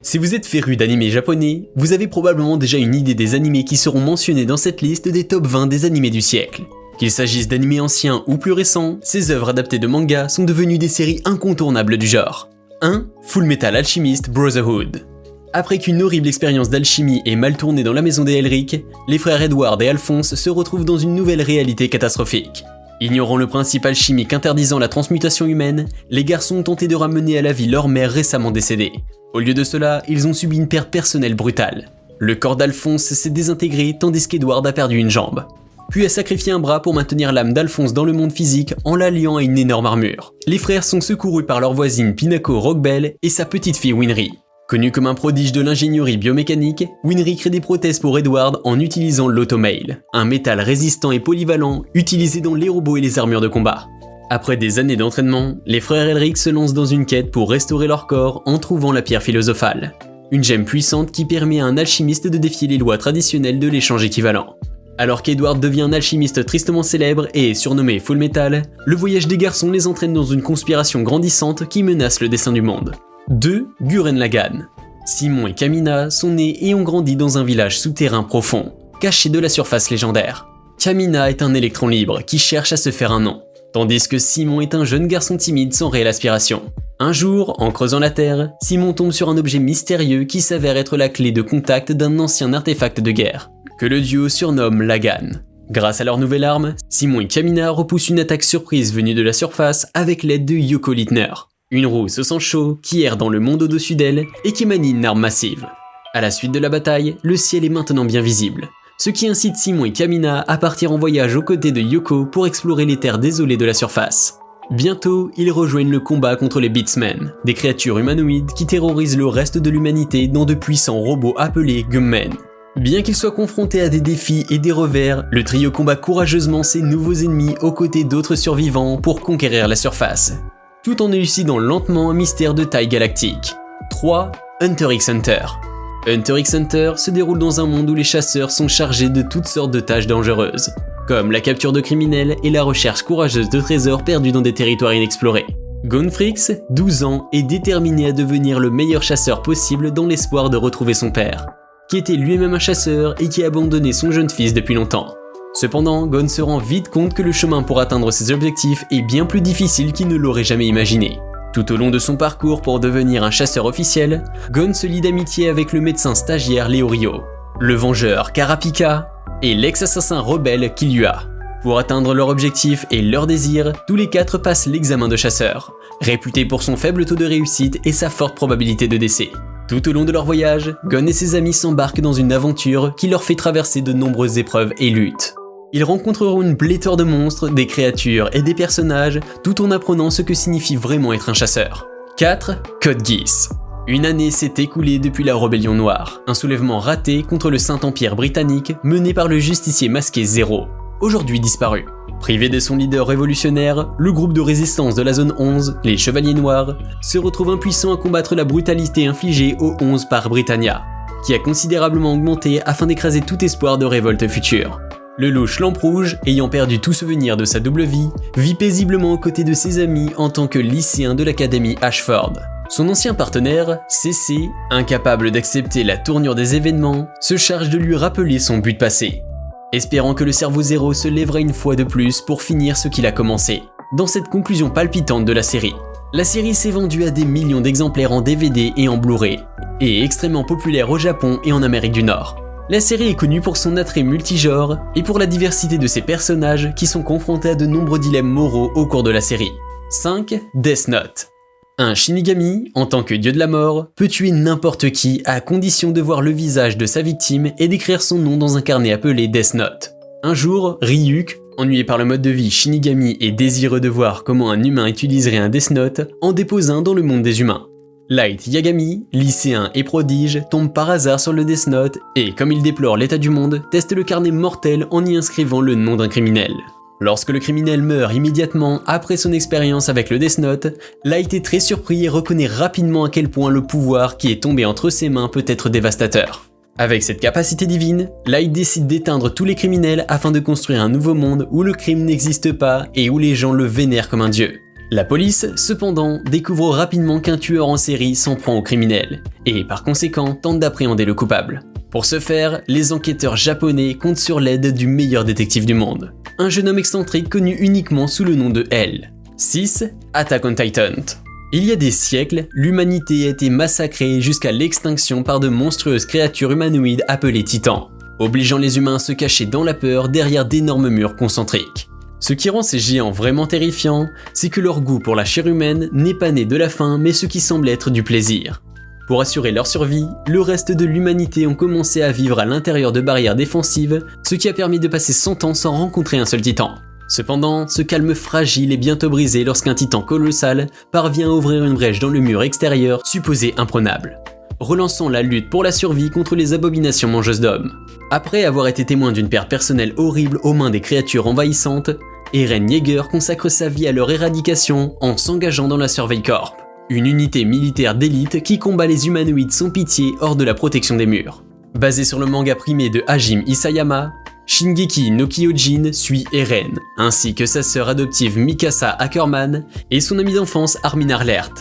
Si vous êtes féru d'animés japonais, vous avez probablement déjà une idée des animés qui seront mentionnés dans cette liste des top 20 des animés du siècle. Qu'il s'agisse d'animés anciens ou plus récents, ces œuvres adaptées de manga sont devenues des séries incontournables du genre. 1. Fullmetal Alchemist Brotherhood. Après qu'une horrible expérience d'alchimie ait mal tourné dans la maison des Elric, les frères Edward et Alphonse se retrouvent dans une nouvelle réalité catastrophique. Ignorant le principe alchimique interdisant la transmutation humaine, les garçons ont tenté de ramener à la vie leur mère récemment décédée. Au lieu de cela, ils ont subi une perte personnelle brutale. Le corps d'Alphonse s'est désintégré tandis qu'Edward a perdu une jambe. Puis a sacrifié un bras pour maintenir l'âme d'Alphonse dans le monde physique en la liant à une énorme armure. Les frères sont secourus par leur voisine Pinako Rockbell et sa petite fille Winry. Connu comme un prodige de l'ingénierie biomécanique, Winry crée des prothèses pour Edward en utilisant l'automail, un métal résistant et polyvalent utilisé dans les robots et les armures de combat. Après des années d'entraînement, les frères Elric se lancent dans une quête pour restaurer leur corps en trouvant la pierre philosophale. Une gemme puissante qui permet à un alchimiste de défier les lois traditionnelles de l'échange équivalent. Alors qu'Edward devient un alchimiste tristement célèbre et est surnommé Fullmetal, le voyage des garçons les entraîne dans une conspiration grandissante qui menace le destin du monde. 2. Gurren Lagann. Simon et Kamina sont nés et ont grandi dans un village souterrain profond, caché de la surface légendaire. Kamina est un électron libre qui cherche à se faire un nom, tandis que Simon est un jeune garçon timide sans réelle aspiration. Un jour, en creusant la terre, Simon tombe sur un objet mystérieux qui s'avère être la clé de contact d'un ancien artefact de guerre, que le duo surnomme Lagann. Grâce à leur nouvelle arme, Simon et Kamina repoussent une attaque surprise venue de la surface avec l'aide de Yoko Littner, une rousse au sang chaud qui erre dans le monde au-dessus d'elle et qui manie une arme massive. À la suite de la bataille, le ciel est maintenant bien visible, ce qui incite Simon et Kamina à partir en voyage aux côtés de Yoko pour explorer les terres désolées de la surface. Bientôt, ils rejoignent le combat contre les Beatsmen, des créatures humanoïdes qui terrorisent le reste de l'humanité dans de puissants robots appelés Gummen. Bien qu'ils soient confrontés à des défis et des revers, le trio combat courageusement ses nouveaux ennemis aux côtés d'autres survivants pour conquérir la surface, tout en élucidant lentement un mystère de taille galactique. 3. Hunter x Hunter. Hunter x Hunter se déroule dans un monde où les chasseurs sont chargés de toutes sortes de tâches dangereuses, comme la capture de criminels et la recherche courageuse de trésors perdus dans des territoires inexplorés. Gonfrix, 12 ans, est déterminé à devenir le meilleur chasseur possible dans l'espoir de retrouver son père, qui était lui-même un chasseur et qui a abandonné son jeune fils depuis longtemps. Cependant, Gon se rend vite compte que le chemin pour atteindre ses objectifs est bien plus difficile qu'il ne l'aurait jamais imaginé. Tout au long de son parcours pour devenir un chasseur officiel, Gon se lie d'amitié avec le médecin stagiaire Leorio, le vengeur Karapika et l'ex-assassin rebelle Killua. Pour atteindre leur objectif et leur désir, tous les quatre passent l'examen de chasseur, réputé pour son faible taux de réussite et sa forte probabilité de décès. Tout au long de leur voyage, Gon et ses amis s'embarquent dans une aventure qui leur fait traverser de nombreuses épreuves et luttes. Ils rencontreront une pléthore de monstres, des créatures et des personnages, tout en apprenant ce que signifie vraiment être un chasseur. 4. Code Geass. Une année s'est écoulée depuis la Rébellion Noire, un soulèvement raté contre le Saint-Empire britannique mené par le justicier masqué Zero, aujourd'hui disparu. Privé de son leader révolutionnaire, le groupe de résistance de la zone 11, les Chevaliers Noirs, se retrouve impuissant à combattre la brutalité infligée aux 11 par Britannia, qui a considérablement augmenté afin d'écraser tout espoir de révolte future. Le louche Lampe Rouge, ayant perdu tout souvenir de sa double vie, vit paisiblement aux côtés de ses amis en tant que lycéen de l'académie Ashford. Son ancien partenaire, CC, incapable d'accepter la tournure des événements, se charge de lui rappeler son but passé, espérant que le cerveau Zéro se lèvera une fois de plus pour finir ce qu'il a commencé. Dans cette conclusion palpitante de la série s'est vendue à des millions d'exemplaires en DVD et en Blu-ray, et est extrêmement populaire au Japon et en Amérique du Nord. La série est connue pour son attrait multigenre et pour la diversité de ses personnages qui sont confrontés à de nombreux dilemmes moraux au cours de la série. 5. Death Note. Un Shinigami, en tant que dieu de la mort, peut tuer n'importe qui à condition de voir le visage de sa victime et d'écrire son nom dans un carnet appelé Death Note. Un jour, Ryuk, ennuyé par le mode de vie Shinigami et désireux de voir comment un humain utiliserait un Death Note, en dépose un dans le monde des humains. Light Yagami, lycéen et prodige, tombe par hasard sur le Death Note et, comme il déplore l'état du monde, teste le carnet mortel en y inscrivant le nom d'un criminel. Lorsque le criminel meurt immédiatement après son expérience avec le Death Note, Light est très surpris et reconnaît rapidement à quel point le pouvoir qui est tombé entre ses mains peut être dévastateur. Avec cette capacité divine, Light décide d'éteindre tous les criminels afin de construire un nouveau monde où le crime n'existe pas et où les gens le vénèrent comme un dieu. La police, cependant, découvre rapidement qu'un tueur en série s'en prend aux criminels, et par conséquent tente d'appréhender le coupable. Pour ce faire, les enquêteurs japonais comptent sur l'aide du meilleur détective du monde, un jeune homme excentrique connu uniquement sous le nom de L. 6. Attack on Titan. Il y a des siècles, l'humanité a été massacrée jusqu'à l'extinction par de monstrueuses créatures humanoïdes appelées titans, obligeant les humains à se cacher dans la peur derrière d'énormes murs concentriques. Ce qui rend ces géants vraiment terrifiants, c'est que leur goût pour la chair humaine n'est pas né de la faim mais ce qui semble être du plaisir. Pour assurer leur survie, le reste de l'humanité ont commencé à vivre à l'intérieur de barrières défensives, ce qui a permis de passer 100 ans sans rencontrer un seul titan. Cependant, ce calme fragile est bientôt brisé lorsqu'un titan colossal parvient à ouvrir une brèche dans le mur extérieur supposé imprenable, relançant la lutte pour la survie contre les abominations mangeuses d'hommes. Après avoir été témoin d'une perte personnelle horrible aux mains des créatures envahissantes, Eren Yeager consacre sa vie à leur éradication en s'engageant dans la Survey Corp, une unité militaire d'élite qui combat les humanoïdes sans pitié hors de la protection des murs. Basé sur le manga primé de Hajime Isayama, Shingeki no Kyojin suit Eren, ainsi que sa sœur adoptive Mikasa Ackerman et son ami d'enfance Armin Arlert,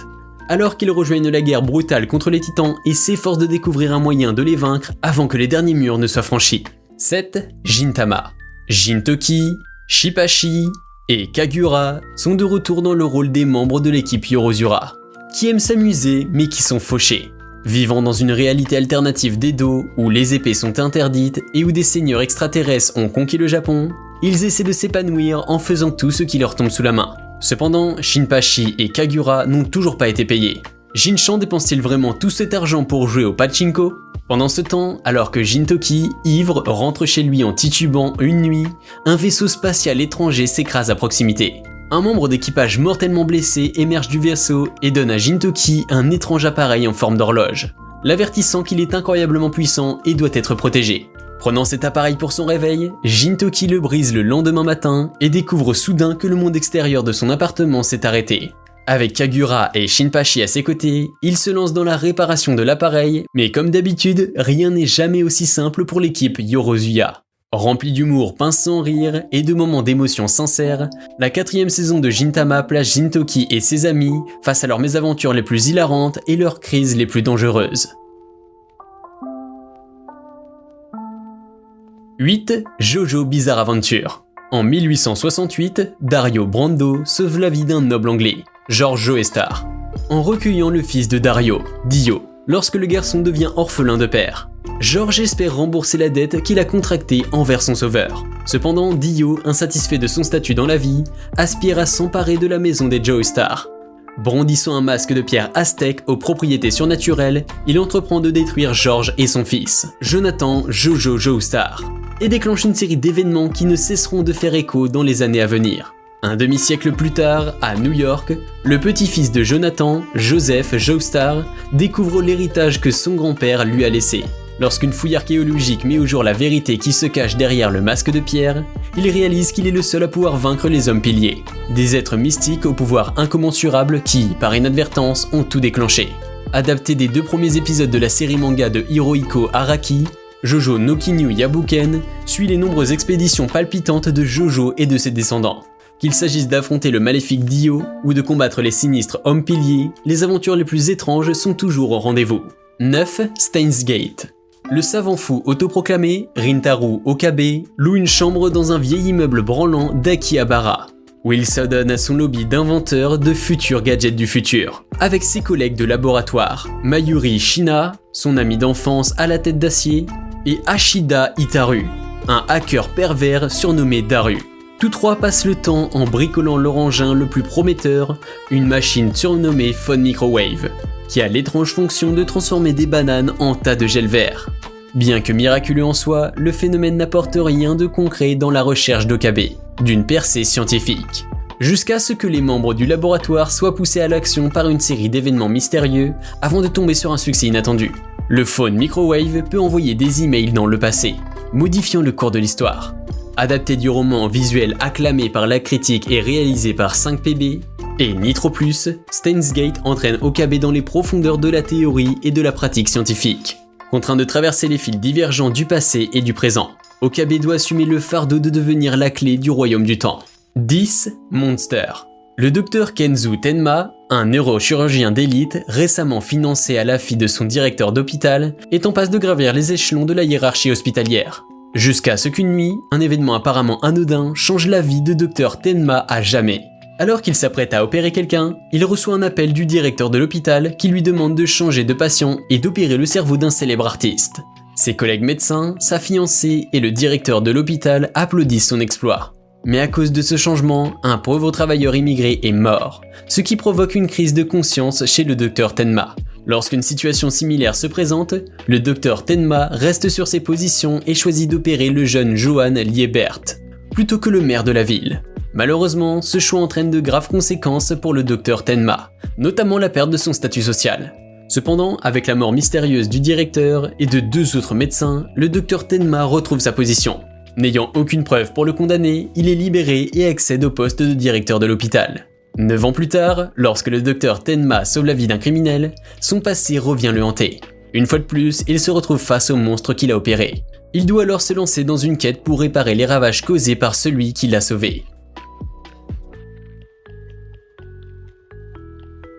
alors qu'ils rejoignent la guerre brutale contre les titans et s'efforcent de découvrir un moyen de les vaincre avant que les derniers murs ne soient franchis. 7. Gintama. Gintoki, Shippashi et Kagura sont de retour dans le rôle des membres de l'équipe Yorozura, qui aiment s'amuser mais qui sont fauchés. Vivant dans une réalité alternative d'Edo, où les épées sont interdites et où des seigneurs extraterrestres ont conquis le Japon, ils essaient de s'épanouir en faisant tout ce qui leur tombe sous la main. Cependant, Shinpachi et Kagura n'ont toujours pas été payés. Jinchan dépense-t-il vraiment tout cet argent pour jouer au pachinko ? Pendant ce temps, alors que Gintoki, ivre, rentre chez lui en titubant une nuit, un vaisseau spatial étranger s'écrase à proximité. Un membre d'équipage mortellement blessé émerge du vaisseau et donne à Gintoki un étrange appareil en forme d'horloge, l'avertissant qu'il est incroyablement puissant et doit être protégé. Prenant cet appareil pour son réveil, Gintoki le brise le lendemain matin et découvre soudain que le monde extérieur de son appartement s'est arrêté. Avec Kagura et Shinpachi à ses côtés, il se lance dans la réparation de l'appareil, mais comme d'habitude, rien n'est jamais aussi simple pour l'équipe Yorozuya. Remplie d'humour pince sans rire et de moments d'émotion sincères, la 4e saison de Gintama place Gintoki et ses amis face à leurs mésaventures les plus hilarantes et leurs crises les plus dangereuses. 8. Jojo Bizarre Adventure. En 1868, Dario Brando sauve la vie d'un noble anglais, George Joestar, en recueillant le fils de Dario, Dio, lorsque le garçon devient orphelin de père. George espère rembourser la dette qu'il a contractée envers son sauveur. Cependant, Dio, insatisfait de son statut dans la vie, aspire à s'emparer de la maison des Joestar. Brandissant un masque de pierre aztèque aux propriétés surnaturelles, il entreprend de détruire George et son fils, Jonathan Jojo Joestar, et déclenche une série d'événements qui ne cesseront de faire écho dans les années à venir. Un demi-siècle plus tard, à New York, le petit-fils de Jonathan, Joseph Joestar, découvre l'héritage que son grand-père lui a laissé. Lorsqu'une fouille archéologique met au jour la vérité qui se cache derrière le masque de pierre, il réalise qu'il est le seul à pouvoir vaincre les hommes piliers, des êtres mystiques au pouvoir incommensurable qui, par inadvertance, ont tout déclenché. Adapté des 2 premiers épisodes de la série manga de Hirohiko Araki, Jojo no Kinyu Yabuken suit les nombreuses expéditions palpitantes de Jojo et de ses descendants. Qu'il s'agisse d'affronter le maléfique Dio ou de combattre les sinistres hommes piliers, les aventures les plus étranges sont toujours au rendez-vous. 9. Steins Gate. Le savant fou autoproclamé, Rintaro Okabe, loue une chambre dans un vieil immeuble branlant d'Akihabara, où il s'adonne à son lobby d'inventeurs de futurs gadgets du futur, avec ses collègues de laboratoire, Mayuri Shina, son ami d'enfance à la tête d'acier, et Ashida Itaru, un hacker pervers surnommé Daru. Tous trois passent le temps en bricolant leur engin le plus prometteur, une machine surnommée Phone Microwave, qui a l'étrange fonction de transformer des bananes en tas de gel vert. Bien que miraculeux en soi, le phénomène n'apporte rien de concret dans la recherche d'Okabe, d'une percée scientifique. Jusqu'à ce que les membres du laboratoire soient poussés à l'action par une série d'événements mystérieux avant de tomber sur un succès inattendu. Le Phone Microwave peut envoyer des emails dans le passé, modifiant le cours de l'histoire. Adapté du roman visuel acclamé par la critique et réalisé par 5PB, et Nitro Plus, Steins Gate entraîne Okabe dans les profondeurs de la théorie et de la pratique scientifique. Contraint de traverser les fils divergents du passé et du présent, Okabe doit assumer le fardeau de devenir la clé du royaume du temps. 10. Monster. Le docteur Kenzu Tenma, un neurochirurgien d'élite récemment financé à l'affût de son directeur d'hôpital, est en passe de gravir les échelons de la hiérarchie hospitalière. Jusqu'à ce qu'une nuit, un événement apparemment anodin change la vie de docteur Tenma à jamais. Alors qu'il s'apprête à opérer quelqu'un, il reçoit un appel du directeur de l'hôpital qui lui demande de changer de patient et d'opérer le cerveau d'un célèbre artiste. Ses collègues médecins, sa fiancée et le directeur de l'hôpital applaudissent son exploit. Mais à cause de ce changement, un pauvre travailleur immigré est mort, ce qui provoque une crise de conscience chez le docteur Tenma. Lorsqu'une situation similaire se présente, le docteur Tenma reste sur ses positions et choisit d'opérer le jeune Johan Liebert, plutôt que le maire de la ville. Malheureusement, ce choix entraîne de graves conséquences pour le docteur Tenma, notamment la perte de son statut social. Cependant, avec la mort mystérieuse du directeur et de 2 autres médecins, le docteur Tenma retrouve sa position. N'ayant aucune preuve pour le condamner, il est libéré et accède au poste de directeur de l'hôpital. 9 ans plus tard, lorsque le docteur Tenma sauve la vie d'un criminel, son passé revient le hanter. Une fois de plus, il se retrouve face au monstre qu'il a opéré. Il doit alors se lancer dans une quête pour réparer les ravages causés par celui qui l'a sauvé.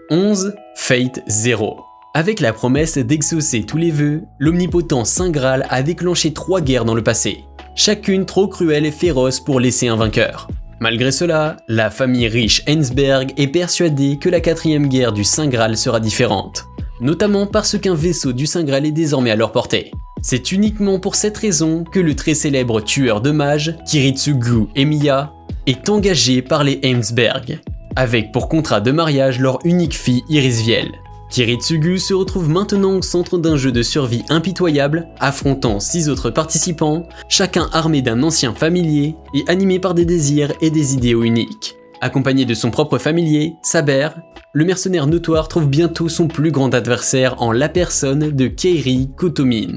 11. Fate Zero. Avec la promesse d'exaucer tous les vœux, l'omnipotent Saint Graal a déclenché 3 guerres dans le passé, chacune trop cruelle et féroce pour laisser un vainqueur. Malgré cela, la famille riche Heinsberg est persuadée que la 4e guerre du Saint Graal sera différente, notamment parce qu'un vaisseau du Saint Graal est désormais à leur portée. C'est uniquement pour cette raison que le très célèbre tueur de mages, Kiritsugu Emiya, est engagé par les Heinsberg, avec pour contrat de mariage leur unique fille Irisviel. Kiritsugu se retrouve maintenant au centre d'un jeu de survie impitoyable, affrontant 6 autres participants, chacun armé d'un ancien familier et animé par des désirs et des idéaux uniques. Accompagné de son propre familier, Saber, le mercenaire notoire trouve bientôt son plus grand adversaire en la personne de Keiri Kotomin,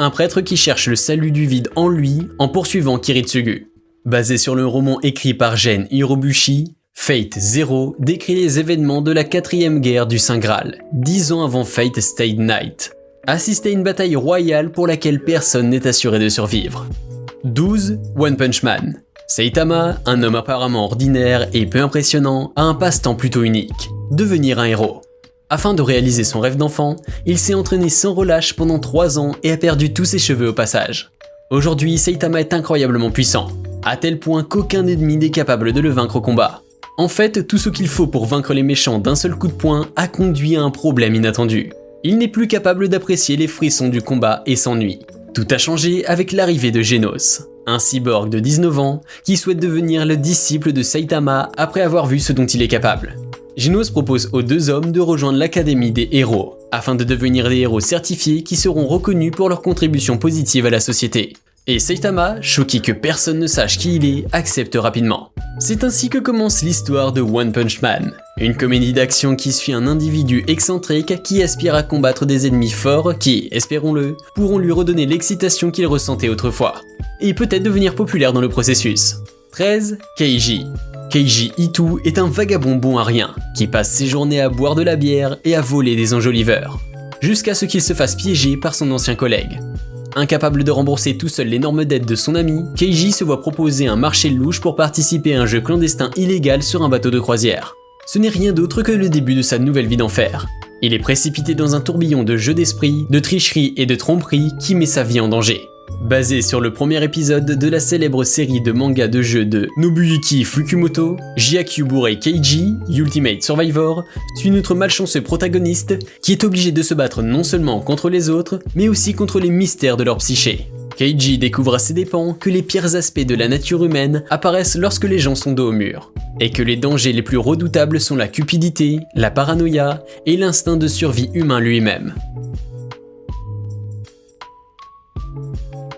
un prêtre qui cherche le salut du vide en lui en poursuivant Kiritsugu. Basé sur le roman écrit par Gen Hirobushi, Fate Zero décrit les événements de la 4e guerre du Saint Graal, 10 ans avant Fate Stay Night. Assistez à une bataille royale pour laquelle personne n'est assuré de survivre. 12. One Punch Man. Saitama, un homme apparemment ordinaire et peu impressionnant, a un passe-temps plutôt unique, devenir un héros. Afin de réaliser son rêve d'enfant, il s'est entraîné sans relâche pendant 3 ans et a perdu tous ses cheveux au passage. Aujourd'hui, Saitama est incroyablement puissant, à tel point qu'aucun ennemi n'est capable de le vaincre au combat. En fait, tout ce qu'il faut pour vaincre les méchants d'un seul coup de poing a conduit à un problème inattendu. Il n'est plus capable d'apprécier les frissons du combat et s'ennuie. Tout a changé avec l'arrivée de Genos, un cyborg de 19 ans qui souhaite devenir le disciple de Saitama après avoir vu ce dont il est capable. Genos propose aux 2 hommes de rejoindre l'Académie des héros, afin de devenir des héros certifiés qui seront reconnus pour leur contribution positive à la société. Et Saitama, choqué que personne ne sache qui il est, accepte rapidement. C'est ainsi que commence l'histoire de One Punch Man, une comédie d'action qui suit un individu excentrique qui aspire à combattre des ennemis forts qui, espérons-le, pourront lui redonner l'excitation qu'il ressentait autrefois, et peut-être devenir populaire dans le processus. 13. Keiji. Keiji Itu est un vagabond bon à rien, qui passe ses journées à boire de la bière et à voler des enjoliveurs, jusqu'à ce qu'il se fasse piéger par son ancien collègue. Incapable de rembourser tout seul l'énorme dette de son ami, Keiji se voit proposer un marché louche pour participer à un jeu clandestin illégal sur un bateau de croisière. Ce n'est rien d'autre que le début de sa nouvelle vie d'enfer. Il est précipité dans un tourbillon de jeux d'esprit, de tricherie et de tromperie qui met sa vie en danger. Basé sur le premier épisode de la célèbre série de manga de jeux de Nobuyuki Fukumoto, Jiakyuburei Keiji, Ultimate Survivor, suit notre malchanceux protagoniste qui est obligé de se battre non seulement contre les autres, mais aussi contre les mystères de leur psyché. Keiji découvre à ses dépens que les pires aspects de la nature humaine apparaissent lorsque les gens sont dos au mur, et que les dangers les plus redoutables sont la cupidité, la paranoïa et l'instinct de survie humain lui-même.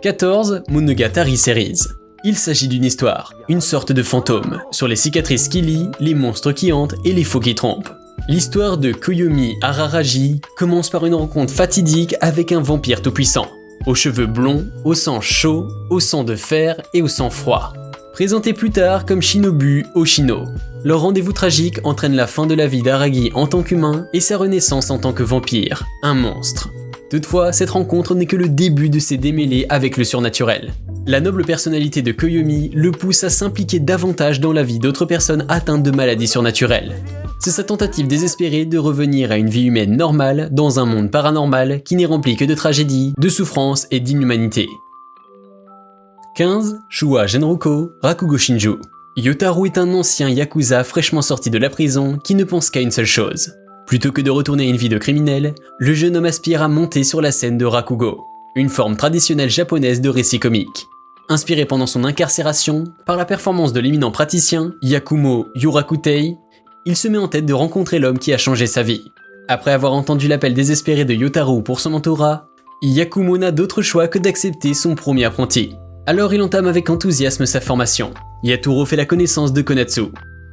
14. Monogatari Series. Il s'agit d'une histoire, une sorte de fantôme, sur les cicatrices qui lient, les monstres qui hantent et les faux qui trompent. L'histoire de Koyomi Araraji commence par une rencontre fatidique avec un vampire tout-puissant, aux cheveux blonds, au sang chaud, au sang de fer et au sang froid. Présenté plus tard comme Shinobu Oshino, leur rendez-vous tragique entraîne la fin de la vie d'Aragi en tant qu'humain et sa renaissance en tant que vampire, un monstre. Toutefois, cette rencontre n'est que le début de ses démêlés avec le surnaturel. La noble personnalité de Koyomi le pousse à s'impliquer davantage dans la vie d'autres personnes atteintes de maladies surnaturelles. C'est sa tentative désespérée de revenir à une vie humaine normale dans un monde paranormal qui n'est rempli que de tragédies, de souffrances et d'inhumanité. 15. Shuha Genroku, Rakugo Shinju. Yotaro est un ancien yakuza fraîchement sorti de la prison qui ne pense qu'à une seule chose. Plutôt que de retourner à une vie de criminel, le jeune homme aspire à monter sur la scène de Rakugo, une forme traditionnelle japonaise de récit comique. Inspiré pendant son incarcération par la performance de l'éminent praticien Yakumo Yurakutei, il se met en tête de rencontrer l'homme qui a changé sa vie. Après avoir entendu l'appel désespéré de Yotaro pour son mentorat, Yakumo n'a d'autre choix que d'accepter son premier apprenti. Alors il entame avec enthousiasme sa formation. Yatoro fait la connaissance de Konatsu,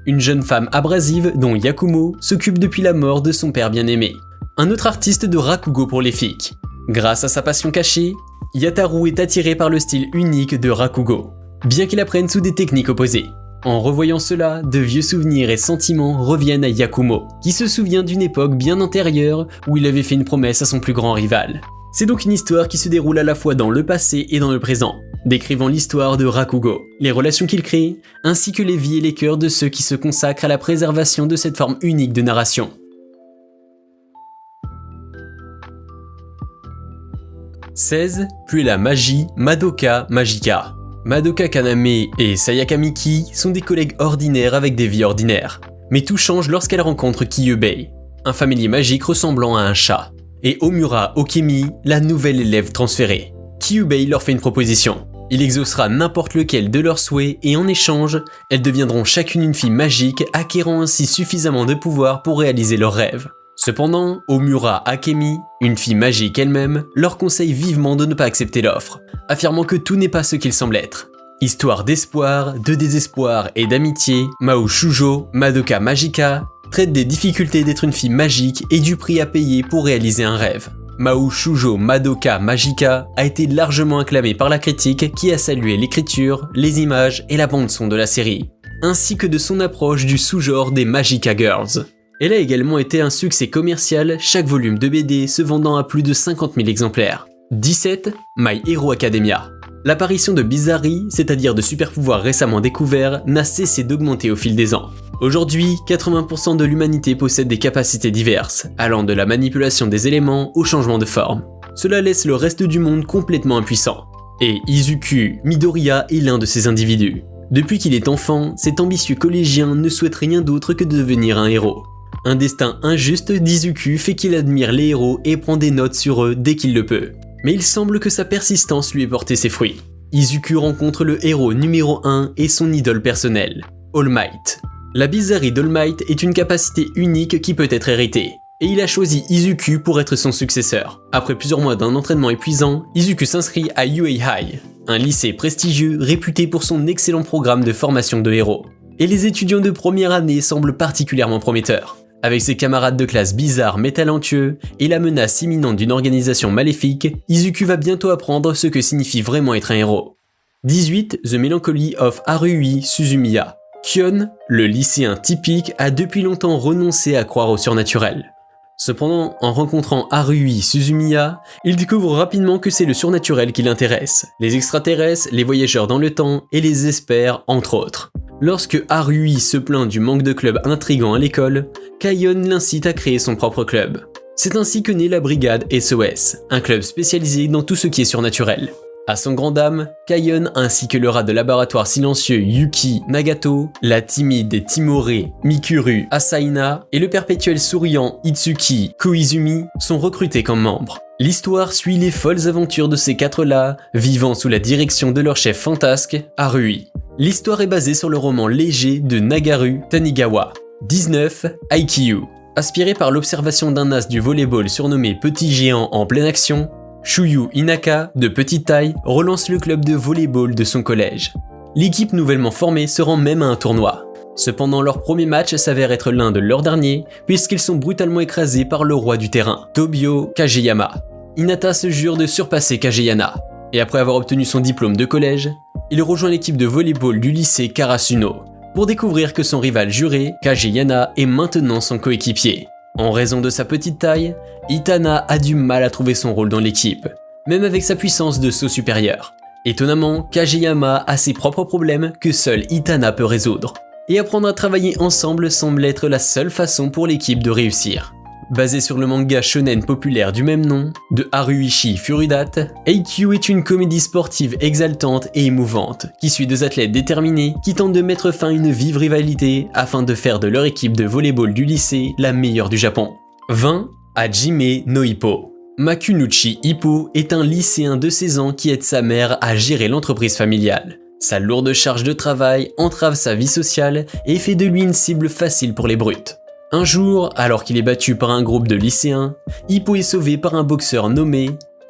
une jeune femme abrasive dont Yakumo s'occupe depuis la mort de son père bien-aimé, un autre artiste de Rakugo prolifique. Grâce à sa passion cachée, Yataro est attiré par le style unique de Rakugo, bien qu'il apprenne sous des techniques opposées. En revoyant cela, de vieux souvenirs et sentiments reviennent à Yakumo, qui se souvient d'une époque bien antérieure où il avait fait une promesse à son plus grand rival. C'est donc une histoire qui se déroule à la fois dans le passé et dans le présent, décrivant l'histoire de Rakugo, les relations qu'il crée, ainsi que les vies et les cœurs de ceux qui se consacrent à la préservation de cette forme unique de narration. 16. Puis la magie Madoka Magica. Madoka Kaname et Sayaka Miki sont des collègues ordinaires avec des vies ordinaires. Mais tout change lorsqu'elle rencontre Kyubei, un familier magique ressemblant à un chat, et Omura Okemi, la nouvelle élève transférée. Kyubei leur fait une proposition. Il exaucera n'importe lequel de leurs souhaits et en échange, elles deviendront chacune une fille magique, acquérant ainsi suffisamment de pouvoir pour réaliser leurs rêves. Cependant, Omura Akemi, une fille magique elle-même, leur conseille vivement de ne pas accepter l'offre, affirmant que tout n'est pas ce qu'il semble être. Histoire d'espoir, de désespoir et d'amitié, Mao Shujo, Madoka Magica, traite des difficultés d'être une fille magique et du prix à payer pour réaliser un rêve. Mao Shujo Madoka Magica a été largement acclamé par la critique qui a salué l'écriture, les images et la bande-son de la série, ainsi que de son approche du sous-genre des Magica Girls. Elle a également été un succès commercial, chaque volume de BD se vendant à plus de 50 000 exemplaires. 17. My Hero Academia. L'apparition de bizarreries, c'est-à-dire de super-pouvoirs récemment découverts, n'a cessé d'augmenter au fil des ans. Aujourd'hui, 80% de l'humanité possède des capacités diverses, allant de la manipulation des éléments au changement de forme. Cela laisse le reste du monde complètement impuissant. Et Izuku Midoriya est l'un de ces individus. Depuis qu'il est enfant, cet ambitieux collégien ne souhaite rien d'autre que de devenir un héros. Un destin injuste d'Izuku fait qu'il admire les héros et prend des notes sur eux dès qu'il le peut. Mais il semble que sa persistance lui ait porté ses fruits. Izuku rencontre le héros numéro 1 et son idole personnelle, All Might. La bizarrerie d'All Might est une capacité unique qui peut être héritée, et il a choisi Izuku pour être son successeur. Après plusieurs mois d'un entraînement épuisant, Izuku s'inscrit à UA High, un lycée prestigieux réputé pour son excellent programme de formation de héros. Et les étudiants de première année semblent particulièrement prometteurs. Avec ses camarades de classe bizarres mais talentueux et la menace imminente d'une organisation maléfique, Izuku va bientôt apprendre ce que signifie vraiment être un héros. 18. The Melancholy of Haruhi Suzumiya. Kyon, le lycéen typique, a depuis longtemps renoncé à croire au surnaturel. Cependant, en rencontrant Haruhi Suzumiya, il découvre rapidement que c'est le surnaturel qui l'intéresse, les extraterrestres, les voyageurs dans le temps et les espers entre autres. Lorsque Haruhi se plaint du manque de clubs intrigants à l'école, Kyon l'incite à créer son propre club. C'est ainsi que naît la brigade SOS, un club spécialisé dans tout ce qui est surnaturel. À son grand dam, Kyon ainsi que le rat de laboratoire silencieux Yuki Nagato, la timide Timore Mikuru Asaina et le perpétuel souriant Itsuki Koizumi sont recrutés comme membres. L'histoire suit les folles aventures de ces quatre-là, vivant sous la direction de leur chef fantasque, Haruhi. L'histoire est basée sur le roman léger de Nagaru Tanigawa. 19. Aikyu. Aspiré par l'observation d'un as du volleyball surnommé Petit Géant en pleine action, Shuyu Inaka, de petite taille, relance le club de volleyball de son collège. L'équipe nouvellement formée se rend même à un tournoi. Cependant, leur premier match s'avère être l'un de leurs derniers, puisqu'ils sont brutalement écrasés par le roi du terrain, Tobio Kageyama. Hinata se jure de surpasser Kageyama, et après avoir obtenu son diplôme de collège, il rejoint l'équipe de volleyball du lycée Karasuno, pour découvrir que son rival juré, Kageyama, est maintenant son coéquipier. En raison de sa petite taille, Itana a du mal à trouver son rôle dans l'équipe, même avec sa puissance de saut supérieur. Étonnamment, Kageyama a ses propres problèmes que seul Itana peut résoudre. Et apprendre à travailler ensemble semble être la seule façon pour l'équipe de réussir. Basé sur le manga shonen populaire du même nom, de Haruichi Furudat, Haikyuu est une comédie sportive exaltante et émouvante, qui suit deux athlètes déterminés qui tentent de mettre fin à une vive rivalité afin de faire de leur équipe de volleyball du lycée la meilleure du Japon. 20. Hajime no Ippo. Makunuchi Ippo est un lycéen de 16 ans qui aide sa mère à gérer l'entreprise familiale. Sa lourde charge de travail entrave sa vie sociale et fait de lui une cible facile pour les brutes. Un jour, alors qu'il est battu par un groupe de lycéens, Ippo est sauvé par un boxeur nommé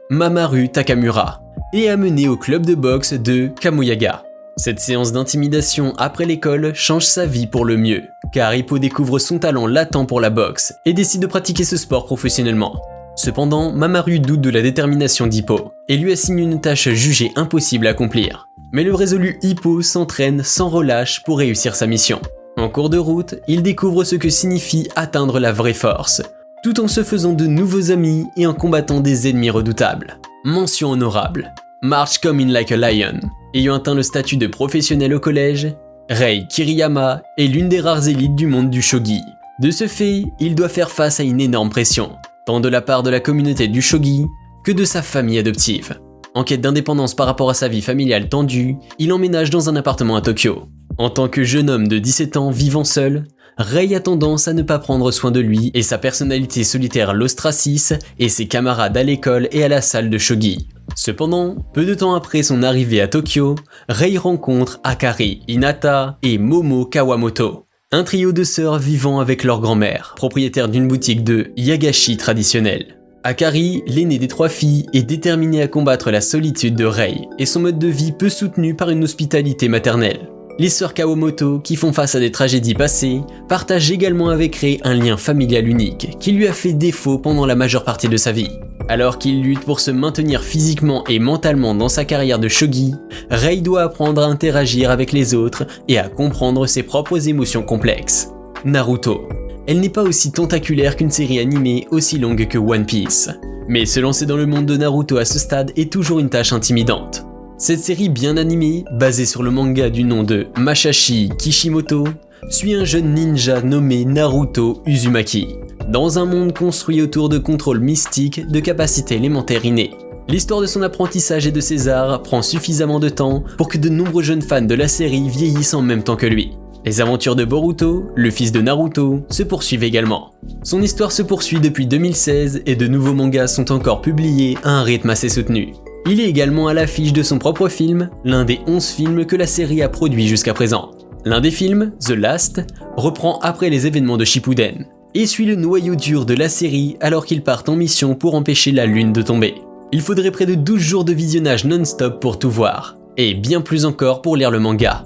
Mamoru Takamura et amené au club de boxe de Kamoyaga. Cette séance d'intimidation après l'école change sa vie pour le mieux, car Ippo découvre son talent latent pour la boxe et décide de pratiquer ce sport professionnellement. Cependant, Mamoru doute de la détermination d'Ippo et lui assigne une tâche jugée impossible à accomplir. Mais le résolu Ippo s'entraîne sans relâche pour réussir sa mission. En cours de route, il découvre ce que signifie atteindre la vraie force, tout en se faisant de nouveaux amis et en combattant des ennemis redoutables. Mention honorable. March Coming Like a Lion. Ayant atteint le statut de professionnel au collège, Rei Kiriyama est l'une des rares élites du monde du shogi. De ce fait, il doit faire face à une énorme pression, tant de la part de la communauté du shogi que de sa famille adoptive. En quête d'indépendance par rapport à sa vie familiale tendue, il emménage dans un appartement à Tokyo. En tant que jeune homme de 17 ans vivant seul, Rei a tendance à ne pas prendre soin de lui et sa personnalité solitaire l'ostracise et ses camarades à l'école et à la salle de shogi. Cependant, peu de temps après son arrivée à Tokyo, Rei rencontre Akari Hinata et Momo Kawamoto, un trio de sœurs vivant avec leur grand-mère, propriétaire d'une boutique de yagashi traditionnelle. Akari, l'aînée des trois filles, est déterminée à combattre la solitude de Rei et son mode de vie peu soutenu par une hospitalité maternelle. Les sœurs Kawamoto, qui font face à des tragédies passées, partagent également avec Rei un lien familial unique qui lui a fait défaut pendant la majeure partie de sa vie. Alors qu'il lutte pour se maintenir physiquement et mentalement dans sa carrière de shogi, Rei doit apprendre à interagir avec les autres et à comprendre ses propres émotions complexes. Naruto. Elle n'est pas aussi tentaculaire qu'une série animée aussi longue que One Piece, mais se lancer dans le monde de Naruto à ce stade est toujours une tâche intimidante. Cette série bien animée, basée sur le manga du nom de Masashi Kishimoto, suit un jeune ninja nommé Naruto Uzumaki, dans un monde construit autour de contrôles mystiques de capacités élémentaires innées. L'histoire de son apprentissage et de ses arts prend suffisamment de temps pour que de nombreux jeunes fans de la série vieillissent en même temps que lui. Les aventures de Boruto, le fils de Naruto, se poursuivent également. Son histoire se poursuit depuis 2016 et de nouveaux mangas sont encore publiés à un rythme assez soutenu. Il est également à l'affiche de son propre film, l'un des 11 films que la série a produit jusqu'à présent. L'un des films, The Last, reprend après les événements de Shippuden, et suit le noyau dur de la série alors qu'ils partent en mission pour empêcher la lune de tomber. Il faudrait près de 12 jours de visionnage non-stop pour tout voir, et bien plus encore pour lire le manga.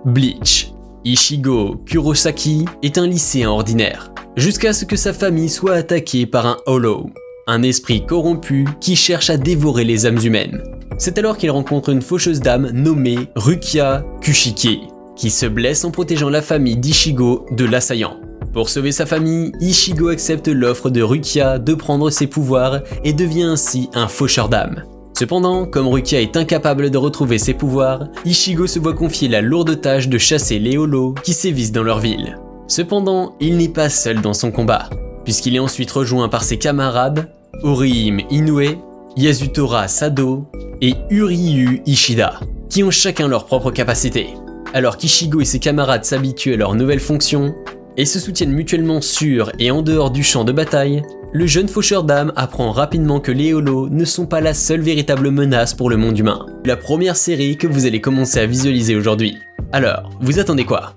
Bleach. Ichigo Kurosaki est un lycéen ordinaire, jusqu'à ce que sa famille soit attaquée par un Hollow, un esprit corrompu qui cherche à dévorer les âmes humaines. C'est alors qu'il rencontre une faucheuse dame nommée Rukia Kushiki, qui se blesse en protégeant la famille d'Ichigo de l'assaillant. Pour sauver sa famille, Ichigo accepte l'offre de Rukia de prendre ses pouvoirs et devient ainsi un faucheur d'âmes. Cependant, comme Rukia est incapable de retrouver ses pouvoirs, Ichigo se voit confier la lourde tâche de chasser les Hollows qui sévissent dans leur ville. Cependant, il n'est pas seul dans son combat, puisqu'il est ensuite rejoint par ses camarades Orihime Inoue, Yasutora Sado et Uryu Ishida, qui ont chacun leur propre capacité. Alors qu'Ichigo et ses camarades s'habituent à leurs nouvelles fonctions et se soutiennent mutuellement sur et en dehors du champ de bataille, le jeune faucheur d'âmes apprend rapidement que les Hollows ne sont pas la seule véritable menace pour le monde humain. La première série que vous allez commencer à visualiser aujourd'hui. Alors, vous attendez quoi ?